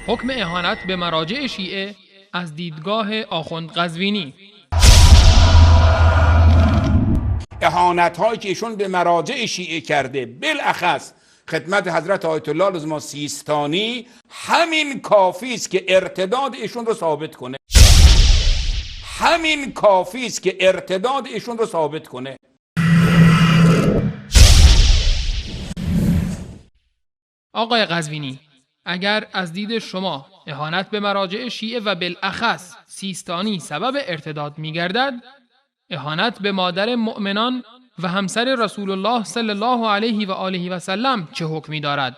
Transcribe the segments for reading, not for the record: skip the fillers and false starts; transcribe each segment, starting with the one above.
حکم اهانت به مراجع شیعه از دیدگاه آخوند قزوینی. اهانت هایی که ایشون به مراجع شیعه کرده، بالاخص خدمت حضرت آیت الله لازما سیستانی، همین کافی است که ارتداد ایشون رو ثابت کنه. همین کافی است که ارتداد ایشون رو ثابت کنه. آقای قزوینی، اگر از دید شما اهانت به مراجع شیعه و بالاخص سیستانی سبب ارتداد می‌گردد، اهانت به مادر مؤمنان و همسر رسول الله صلی الله علیه و آله و سلم چه حکمی دارد؟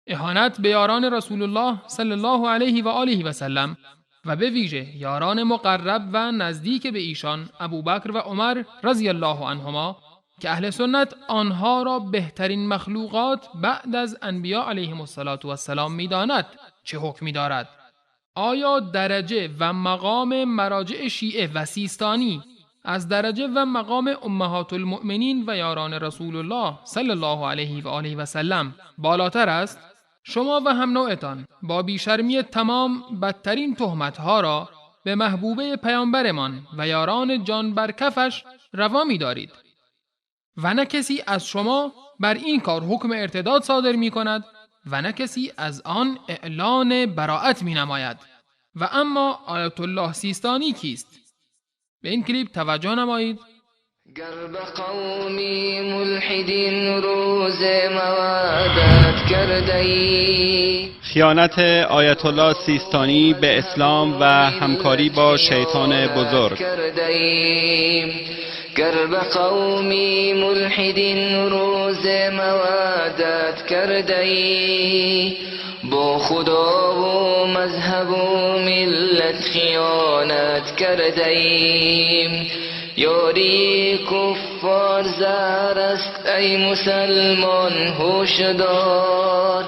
اهانت به یاران رسول الله صلی الله علیه و آله و سلم و به ویژه یاران مقرب و نزدیک به ایشان ابوبکر و عمر رضی الله عنهما که اهل سنت آنها را بهترین مخلوقات بعد از انبیاء علیهم السلام می‌داند، چه حکمی دارد؟ آیا درجه و مقام مراجع شیعه و سیستانی از درجه و مقام امهات المؤمنین و یاران رسول الله صلی الله علیه و آله و سلم بالاتر است؟ شما و هم نوعتان با بیشرمی تمام بدترین تهمت‌ها را به محبوبه پیامبرمان و یاران جان برکفش روا می‌دارید و نه کسی از شما بر این کار حکم ارتداد صادر می‌کند و نه کسی از آن اعلان براءت می‌نماید. و اما آیت الله سیستانی کیست؟ به این کلیپ توجه نمایید. گر به قومی ملحدین روز موعدت کرده ای. خیانت آیت الله سیستانی به اسلام و همکاری با شیطان بزرگ. گر به قومی ملحدین روز موعدت کرده ای. با خدا و مذهب و ملت خیانت کرده ایم. یاری کفار زهر است ای مسلمان هوشدار.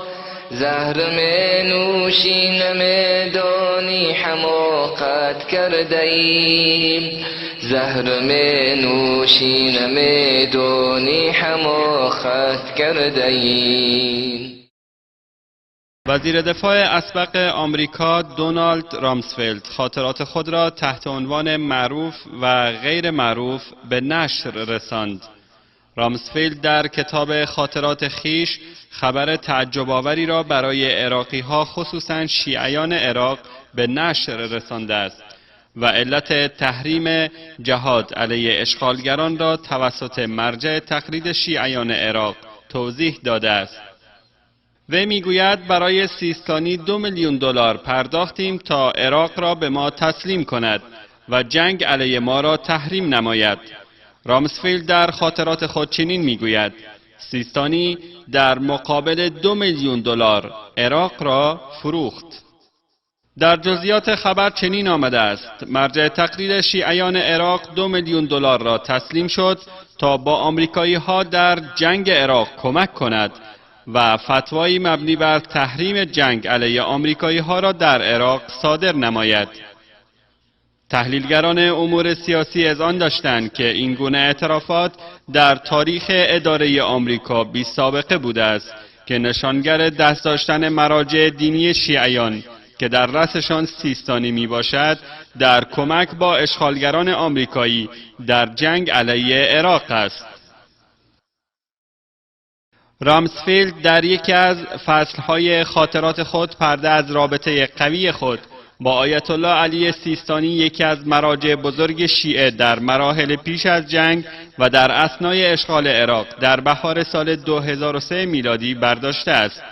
زهر می نوشی نمیدانی حماقت کرده ایم. زهر می نوشی نمیدانی حماقت کرده ایم. وزیر دفاع اسبق آمریکا دونالد رامسفلد خاطرات خود را تحت عنوان معروف و غیر معروف به نشر رساند. رامسفلد در کتاب خاطرات خیش خبر تعجب‌آوری را برای عراقی‌ها خصوصاً شیعیان عراق به نشر رسانده است و علت تحریم جهاد علیه اشغالگران را توسط مرجع تقلید شیعیان عراق توضیح داده است. وی میگوید برای سیستانی 2 میلیون دلار پرداختیم تا عراق را به ما تسلیم کند و جنگ علیه ما را تحریم نماید. رامسفیلد در خاطرات خود چنین میگوید: سیستانی در مقابل 2 میلیون دلار عراق را فروخت. در جزئیات خبر چنین آمده است: مرجع تقلید شیعیان عراق 2 میلیون دلار را تسلیم شد تا با آمریکایی ها در جنگ عراق کمک کند و فتوایی مبنی بر تحریم جنگ علیه آمریکایی ها را در عراق صادر نماید. تحلیلگران امور سیاسی اذعان داشتند که این گونه اعترافات در تاریخ اداره آمریکا بی سابقه بوده است که نشانگر دست داشتن مراجع دینی شیعیان که در رأسشان سیستانی می باشد در کمک با اشغالگران آمریکایی در جنگ علیه عراق است. رامسفیلد در یکی از فصلهای خاطرات خود پرده از رابطه قوی خود با آیت الله علی سیستانی، یکی از مراجع بزرگ شیعه در مراحل پیش از جنگ و در اثنای اشغال عراق در بهار سال 2003 میلادی برداشته است.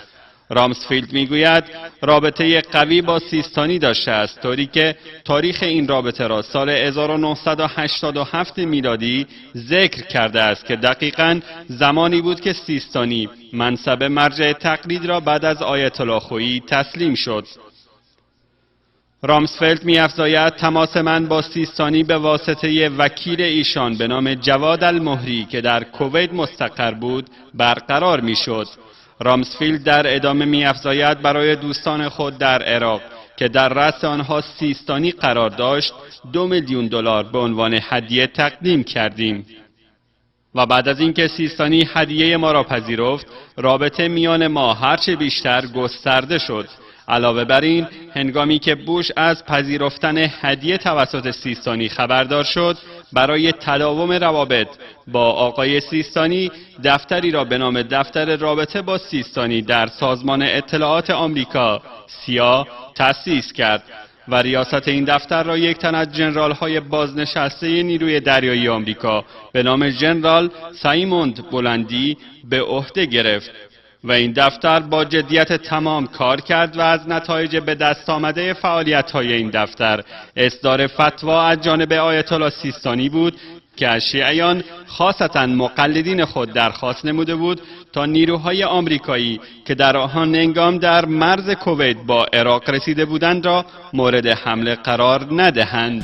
رامسفیلد میگوید رابطه قوی با سیستانی داشته است، طوری که تاریخ این رابطه را سال 1987 میلادی ذکر کرده است که دقیقاً زمانی بود که سیستانی منصب مرجع تقلید را بعد از آیت الله خویی تسلیم شد. رامسفیلد می‌افزاید تماس من با سیستانی به واسطه وکیل ایشان به نام جواد المهری که در کویت مستقر بود برقرار می‌شد. رامسفیلد در ادامه می‌افزاید برای دوستان خود در عراق که در رأس آنها سیستانی قرار داشت 2 میلیون دلار به عنوان هدیه تقدیم کردیم و بعد از اینکه سیستانی هدیه ما را پذیرفت رابطه میان ما هرچه بیشتر گسترده شد. علاوه بر این، هنگامی که بوش از پذیرفتن هدیه توسط سیستانی خبردار شد، برای تداوم روابط با آقای سیستانی دفتری را به نام دفتر رابطه با سیستانی در سازمان اطلاعات آمریکا CIA تأسیس کرد و ریاست این دفتر را یک تن از ژنرال‌های بازنشسته نیروی دریایی آمریکا به نام ژنرال سایموند بلندی به عهده گرفت و این دفتر با جدیت تمام کار کرد و از نتایج به دست آمده فعالیت‌های این دفتر اصدار فتوا از جانب آیت الله سیستانی بود که از شیعیان خاصتا مقلدین خود درخواست نموده بود تا نیروهای آمریکایی که در آن هنگام در مرز کویت با عراق رسیده بودند را مورد حمله قرار ندهند.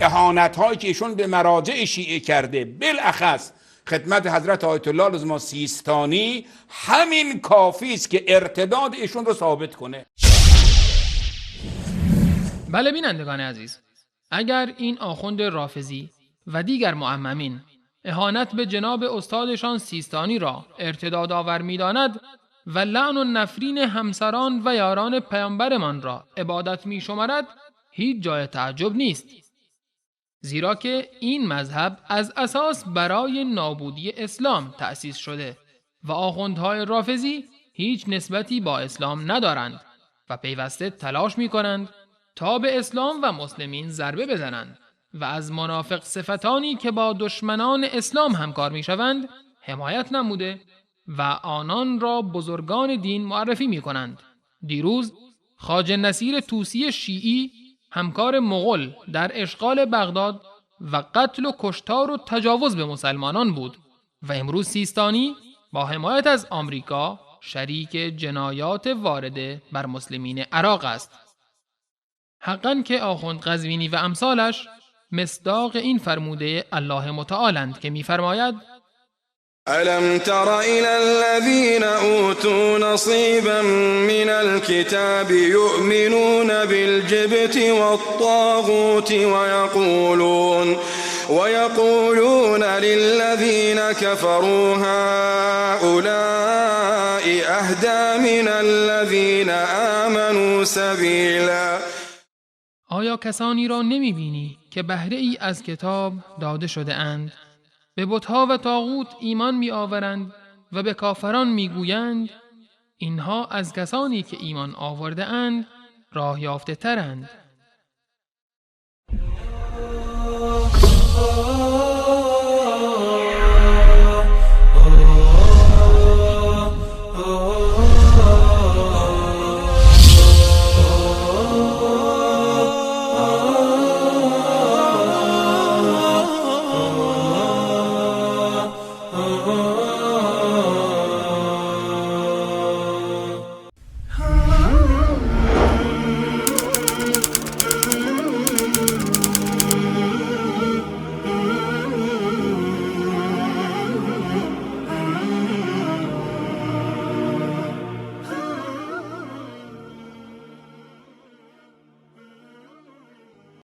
اهانت‌هایی که ایشون به مراجع شیعه کرده، بالاخص خدمت حضرت آیت الله لزما سیستانی، همین کافی است که ارتداد ایشون رو ثابت کنه. بله بینندگان عزیز، اگر این آخوند رافضی و دیگر معممین اهانت به جناب استادشان سیستانی را ارتداد آور می‌داند و لعن و نفرین همسران و یاران پیامبرمان را عبادت می‌شمارد، هیچ جای تعجب نیست، زیرا که این مذهب از اساس برای نابودی اسلام تأسیس شده و آخوندهای رافضی هیچ نسبتی با اسلام ندارند و پیوسته تلاش می‌کنند تا به اسلام و مسلمین ضربه بزنند و از منافق صفتانی که با دشمنان اسلام همکار می‌شوند حمایت نموده و آنان را بزرگان دین معرفی می‌کنند. دیروز خواجه نصیر طوسی شیعی همکار مغول در اشغال بغداد و قتل و کشتار و تجاوز به مسلمانان بود و امروز سیستانی با حمایت از آمریکا شریک جنایات وارده بر مسلمین عراق است. حقاً که آخوند قزوینی و امثالش مصداق این فرموده الله متعالند که می‌فرماید: ألم تر إلى الذين أوتوا نصيبا من الكتاب يؤمنون بالجبت والطاغوت ويقولون للذين كفروا هؤلاء أهدى من الذين آمنوا سبيلا. آیا کسانی را نمی بینی که بهره ای از کتاب داده شده اند به بت‌ها و طاغوت ایمان می آورند و به کافران می گویند اینها از کسانی که ایمان آورده اند راه یافته ترند؟